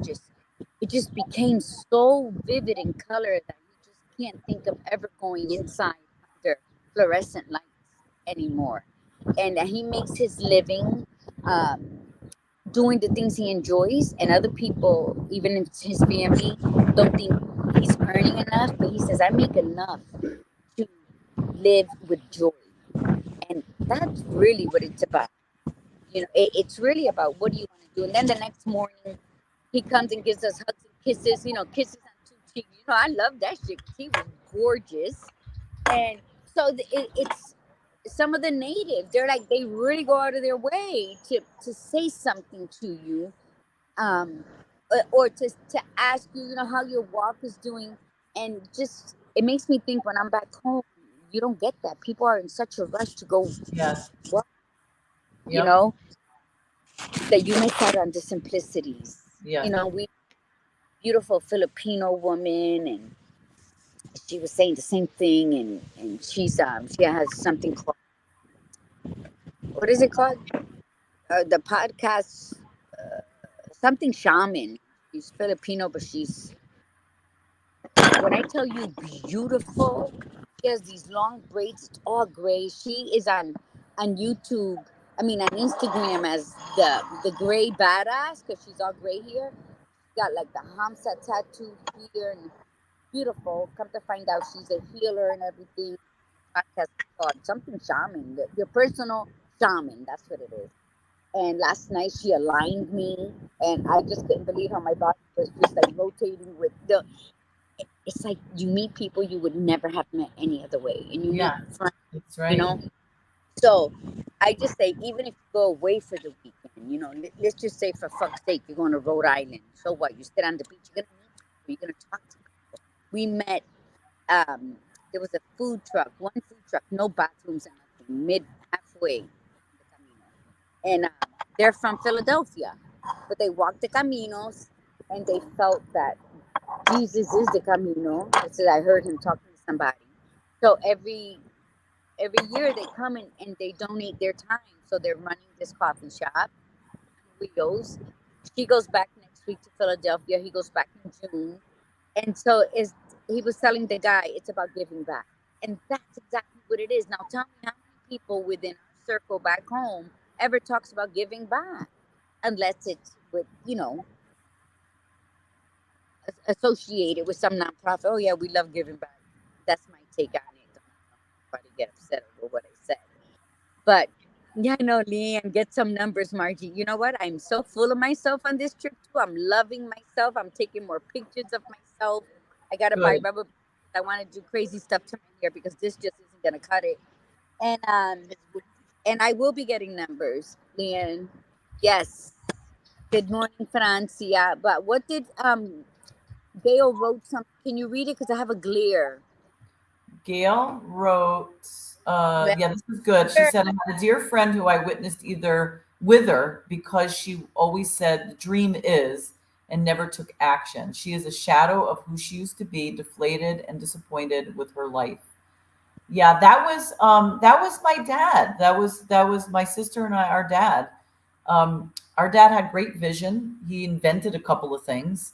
it just became so vivid in color that he just can't think of ever going inside under fluorescent lights anymore. And he makes his living doing the things he enjoys, and other people, even if his family, don't think he's earning enough, but he says, I make enough to live with joy. And that's really what it's about. You know, it's really about what do you want to do. And then the next morning he comes and gives us hugs and kisses, you know, kisses on two cheeks. You know, I love that shit. He was gorgeous. And so some of the natives, they're like, they really go out of their way to say something to you, or to ask you, how your walk is doing. And just, it makes me think, when I'm back home, you don't get that. People are in such a rush to go Yes. walk, Yep. that you miss out on the simplicities. Yes. We beautiful Filipino woman, and she was saying the same thing, and she has something called, what is it called? The podcast, something shaman. She's Filipino, but she's, when I tell you, beautiful. She has these long braids, it's all gray. She is on YouTube. I mean, on Instagram as the gray badass, because she's all gray here. She's got like the Hamsa tattoo here, and beautiful. Come to find out, she's a healer and everything. Podcast called something shaman, your personal shaman. That's what it is. And last night she aligned me, and I just couldn't believe how my body was just like rotating with the. It's like you meet people you would never have met any other way, and you Yeah. meet friends, That's right. So I just say, even if you go away for the weekend, let's just say, for fuck's sake, you're going to Rhode Island. So what? You sit on the beach, you're gonna meet people, you're gonna talk to people. We met. There was a food truck, one food truck, no bathrooms and nothing, mid halfway in the Camino, and they're from Philadelphia, but they walked the Caminos, and they felt that Jesus is the Camino. That's what I heard him talking to somebody. So every year they come and they donate their time. So they're running this coffee shop on wheels. She goes back next week to Philadelphia. He goes back in June. And so he was telling the guy, it's about giving back. And that's exactly what it is. Now tell me, how many people within our circle back home ever talks about giving back? Unless it's with, associated with some nonprofit. Oh yeah, we love giving back. That's my take on it. Don't let anybody get upset over what I said. But yeah, I know, Leanne, get some numbers, Margie. You know what? I'm so full of myself on this trip too. I'm loving myself. I'm taking more pictures of myself. I gotta buy Good. rubber. I want to do crazy stuff to my hair because this just isn't gonna cut it. And I will be getting numbers, Leanne. Yes. Good morning, Francia. But what did Gail wrote something? Can you read it? Because I have a glare. Gail wrote, Well, yeah, this is good. She said, I had a dear friend who I witnessed either with her because she always said the dream is and never took action. She is a shadow of who she used to be, deflated and disappointed with her life. Yeah, that was my dad. That was my sister and I, our dad. Our dad had great vision. He invented a couple of things.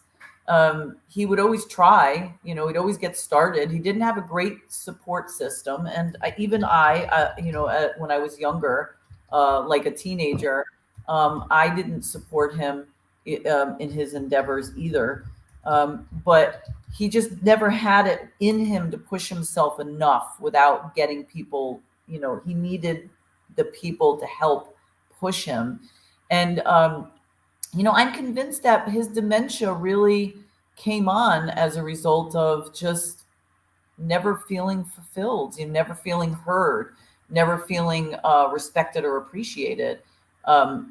He would always try, he'd always get started. He didn't have a great support system. And when I was younger, like a teenager, I didn't support him in his endeavors either. But he just never had it in him to push himself enough without getting people, he needed the people to help push him. And, I'm convinced that his dementia really came on as a result of just never feeling fulfilled, never feeling heard, never feeling respected or appreciated. I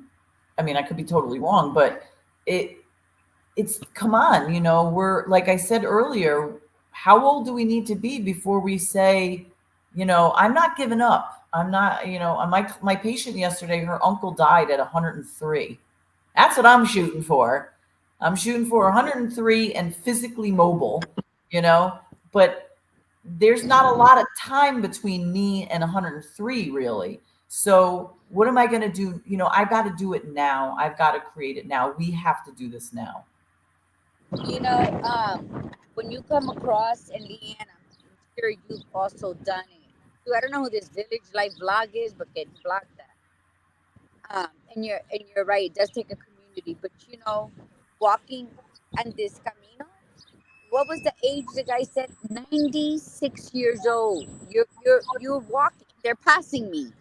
mean, I could be totally wrong, but it's come on, we're, like I said earlier, how old do we need to be before we say, I'm not giving up. I'm not, my patient yesterday, her uncle died at 103. That's what I'm shooting for. I'm shooting for 103 and physically mobile, but there's not a lot of time between me and 103 really. So what am I going to do? I've got to do it now. I've got to create it now. We have to do this now. When you come across, and Leanne, I'm sure you've also done it. I don't know who this Village Life vlog is, but can you block that? And you're right. It does take a community, but walking on this Camino. What was the age the guy said? 96 years old. You're walking. They're passing me.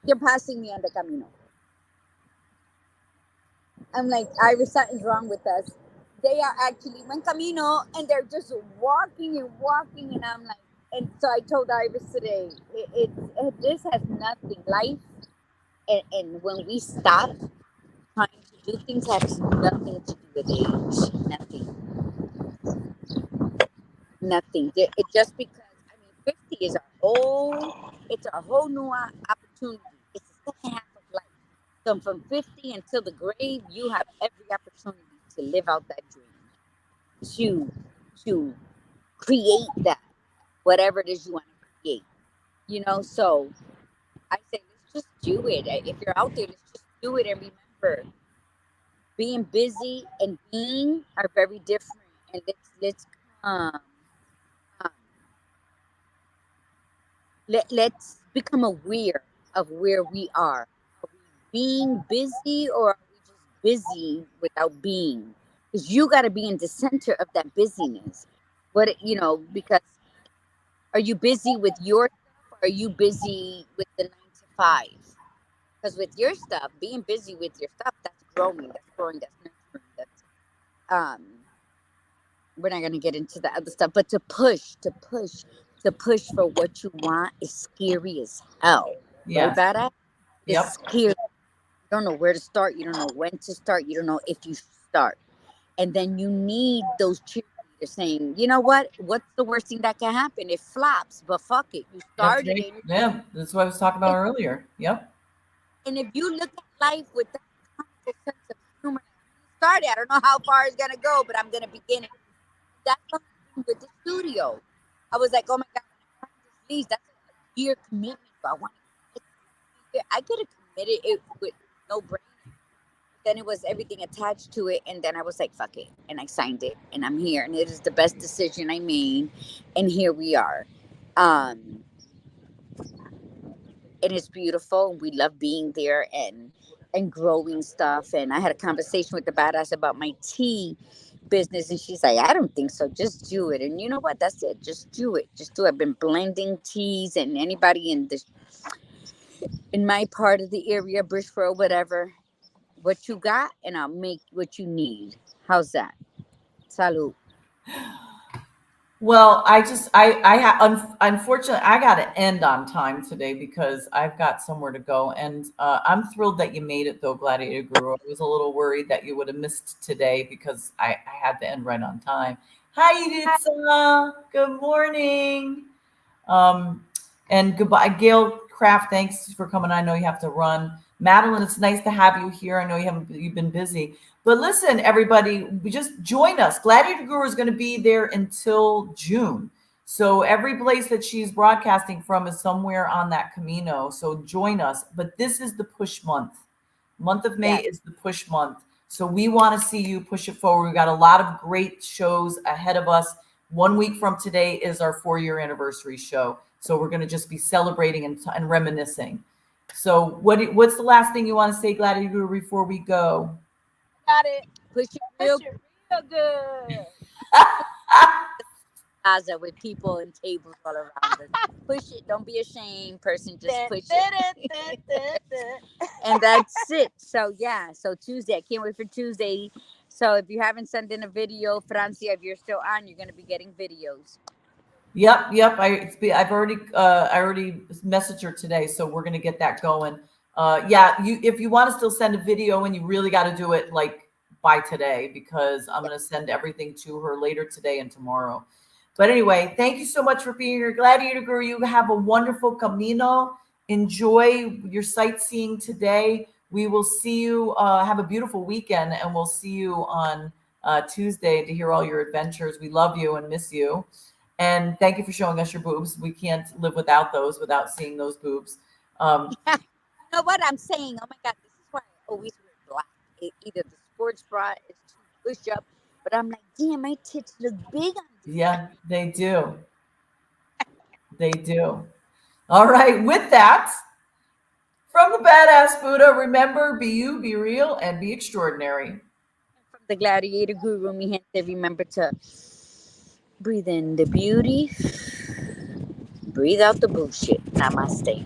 They're passing me on the Camino. I'm like, Iris, something's wrong with us. They are actually one Camino, and they're just walking and walking, and I'm like, And so I told Iris today, this has nothing. Life, and when we stop trying to do things, has nothing to do with age. Nothing. It just because, I mean, 50 is it's a whole new opportunity. It's the second half of life. So from 50 until the grave, you have every opportunity to live out that dream, to create that, whatever it is you want to create. So I say, let's just do it. If you're out there, let's just do it. And remember, being busy and being are very different. And let's um, um let's become aware of where we are. Are we being busy, or are we just busy without being? Because you got to be in the center of that busyness. Because are you busy with your stuff, or are you busy with the 9 to 5? Because with your stuff, being busy with your stuff, that's growing, that's nurturing, that's um we're not gonna get into the other stuff, but to push for what you want is scary as hell. Right, Yes. badass? It's Yep. scary. You don't know where to start, you don't know when to start, you don't know if you should start. And then you need those cheerleaders saying, you know what's the worst thing that can happen? It flops, but fuck it. You That's started right. it. Yeah. That's what I was talking about earlier. Yep. And if you look at life with that comical sense of humor, I'm gonna start it. I don't know how far it's gonna go, but I'm gonna begin it. That's what happened with the studio. I was like, oh my god, when I leaves, that's a year commitment. But I want to. I could have committed it with no brainer. Then it was everything attached to it, and then I was like, fuck it, and I signed it, and I'm here, and it is the best decision I made, and here we are. Um, and it's beautiful. We love being there and growing stuff. And I had a conversation with the badass about my tea business, and she's like, I don't think so, just do it. And you know what, that's it, just do it, I've been blending teas, and anybody in my part of the area, Bridgeboro, whatever, what you got, and I'll make what you need. How's that? Salud. Well, unfortunately, I got to end on time today because I've got somewhere to go. And I'm thrilled that you made it, though, Gladiator Guru. I was a little worried that you would have missed today because I had to end right on time. Hi, Editha. Good morning. Um, and goodbye, Gail Kraft. Thanks for coming. I know you have to run. Madeline, it's nice to have you here. I know you've been busy. But listen, everybody, just join us. Gladiator Guru is going to be there until June. So every place that she's broadcasting from is somewhere on that Camino. So join us. But this is the push month. Month of May is the push month. So we want to see you push it forward. We've got a lot of great shows ahead of us. 1 week from today is our 4-year anniversary show. So we're going to just be celebrating and reminiscing. So what's the last thing you want to say, Gladiator, before we go? Got it. Push it real good. Plaza with people and tables all around us. Push it. Don't be ashamed, person. Just push it. And that's it. So yeah. So Tuesday. I can't wait for Tuesday. So if you haven't sent in a video, Francia, if you're still on, you're gonna be getting videos. Yep. I already messaged her today, so we're gonna get that going. If you want to still send a video, and you really got to do it like by today, because I'm gonna send everything to her later today and tomorrow. But anyway, thank you so much for being here, Gladiator Girl. You have a wonderful Camino. Enjoy your sightseeing today. We will see you. Have a beautiful weekend, and we'll see you on Tuesday to hear all your adventures. We love you and miss you. And thank you for showing us your boobs. We can't live without those, without seeing those boobs. You know what I'm saying? Oh my God, this is why I always wear black. Either the sports bra is too push up, but I'm like, damn, my tits look big on this. Yeah, they do. They do. All right. With that, from the Badass Buddha, remember, be you, be real, and be extraordinary. From the Gladiator Guru, mi gente, remember to breathe in the beauty, breathe out the bullshit. Namaste.